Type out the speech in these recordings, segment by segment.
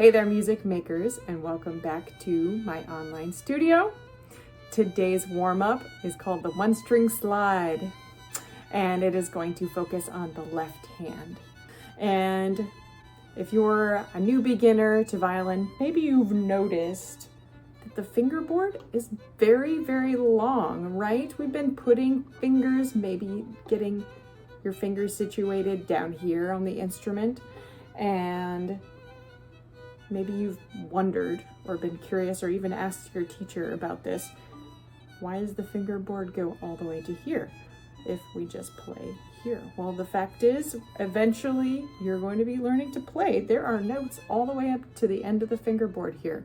Hey there, music makers, and welcome back to my online studio. Today's warm-up is called the one-string slide, and it is going to focus on the left hand. And if you're a new beginner to violin, maybe you've noticed that the fingerboard is very, very long, right? We've been putting fingers, maybe getting your fingers situated down here on the instrument, and maybe you've wondered or been curious or even asked your teacher about this. Why does the fingerboard go all the way to here if we just play here? Well, the fact is, eventually you're going to be learning to play. There are notes all the way up to the end of the fingerboard here.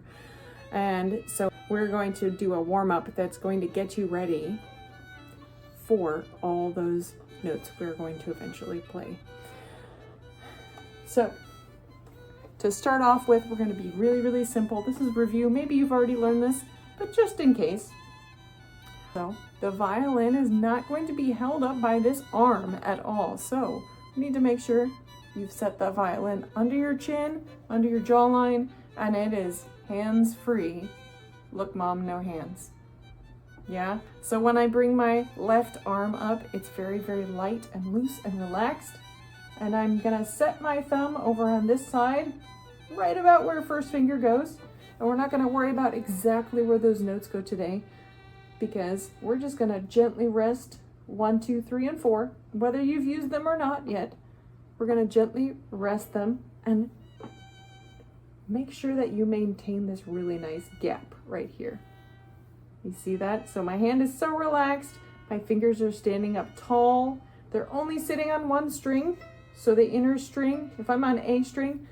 And so we're going to do a warm-up that's going to get you ready for all those notes we're going to eventually play. So to start off with, we're going to be really, really simple. This is review. Maybe you've already learned this, but just in case. So the violin is not going to be held up by this arm at all. So you need to make sure you've set the violin under your chin, under your jawline, and it is hands-free. Look, Mom, no hands. Yeah? So when I bring my left arm up, it's very, very light and loose and relaxed. And I'm gonna set my thumb over on this side, right about where first finger goes. And we're not gonna worry about exactly where those notes go today, because we're just gonna gently rest 1, 2, 3, and 4. Whether you've used them or not yet, we're gonna gently rest them and make sure that you maintain this really nice gap right here. You see that? So my hand is so relaxed, my fingers are standing up tall. They're only sitting on one string. So the inner string, if I'm on A string,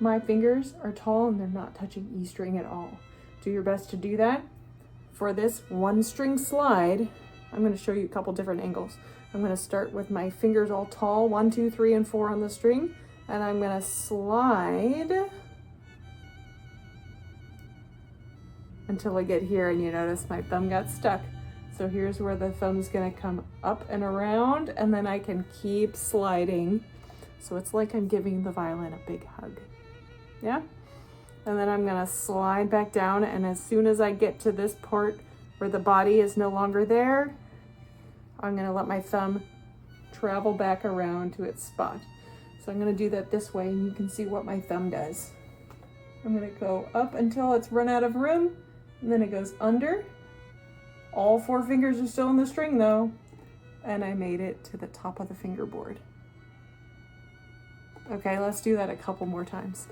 my fingers are tall and they're not touching E string at all. Do your best to do that. For this one string slide, I'm going to show you a couple different angles. I'm going to start with my fingers all tall, 1, 2, 3, and 4 on the string, and I'm going to slide until I get here, and you notice my thumb got stuck. So here's where the thumb's gonna come up and around, and then I can keep sliding. So it's like I'm giving the violin a big hug. Yeah? And then I'm gonna slide back down, and as soon as I get to this part where the body is no longer there, I'm gonna let my thumb travel back around to its spot. So I'm gonna do that this way, and you can see what my thumb does. I'm gonna go up until it's run out of room, and then it goes under. All 4 fingers are still in the string though, and I made it to the top of the fingerboard. Okay, let's do that a couple more times.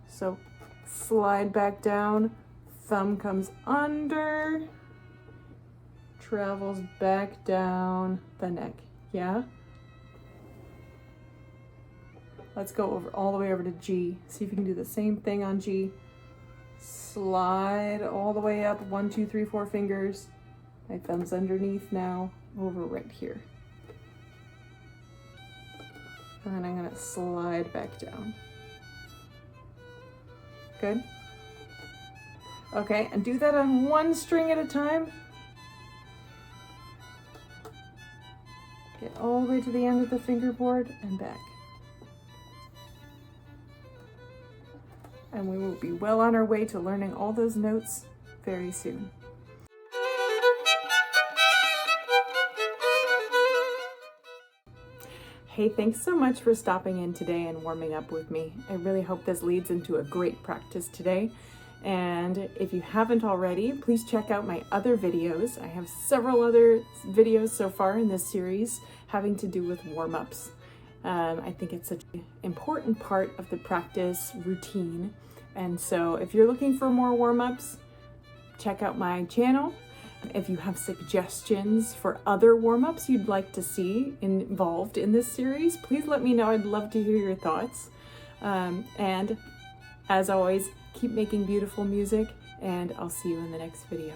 So slide back down, thumb comes under, travels back down the neck, yeah? Let's go over all the way over to G. See if you can do the same thing on G. Slide all the way up, 1, 2, 3, 4 fingers. My thumb's underneath now, over right here. And then I'm gonna slide back down. Good? Okay, and do that on one string at a time. Get all the way to the end of the fingerboard and back. And we will be well on our way to learning all those notes very soon. Hey, thanks so much for stopping in today and warming up with me. I really hope this leads into a great practice today. And if you haven't already, please check out my other videos. I have several other videos so far in this series having to do with warm-ups. I think it's such an important part of the practice routine. And so if you're looking for more warm-ups, check out my channel. If you have suggestions for other warm-ups you'd like to see involved in this series, please let me know. I'd love to hear your thoughts. And as always, keep making beautiful music, and I'll see you in the next video.